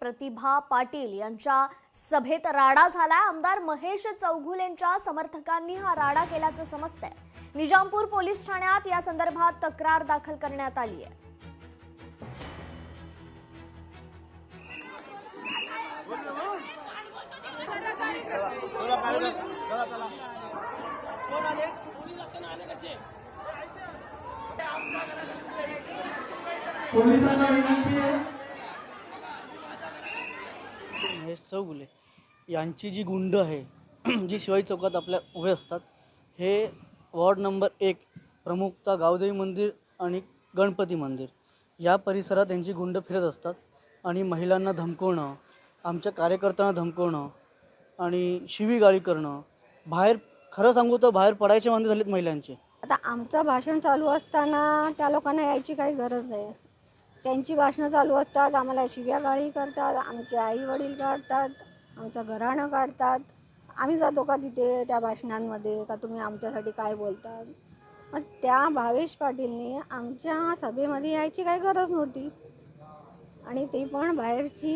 प्रतिभा पाटील यांच्या सभेत राडा झाला। आमदार महेश चौगुलेंच्या समर्थकांनी हा राडा केल्याचं समजतंय। निजामपूर पोलीस ठाण्यात या संदर्भात तक्रार दाखल करण्यात आली आहे। पोलिसांना विनंती आहे। महेश चौगुले यांची जी गुंड आहे जी शिवाजी चौकात आपल्या उभे असतात, हे वॉर्ड नंबर 1 प्रमुखता गावदेवी मंदिर आणि गणपती मंदिर या परिसरात त्यांची गुंड फिरत असतात आणि महिलांना धमकवणं, आमच्या कार्यकर्त्यांना धमकवणं आणि शिवीगाळी करणं, बाहेर खरं सांगू तर बाहेर पडायचे वांदे झालेत महिलांचे। आता आमचं भाषण चालू असताना त्या लोकांना यायची काही गरज नाही। त्यांची भाषणं चालू असतात, आम्हाला शिव्यागाळी करतात, आमचे आई वडील काढतात, आमचं घराणं काढतात। आम्ही जातो का तिथे त्या भाषणांमध्ये का तुम्ही आमच्यासाठी काय बोलतात? मग त्या भावेश पाटीलने आमच्या सभेमध्ये यायची काही गरज नव्हती आणि ती पण बाहेरची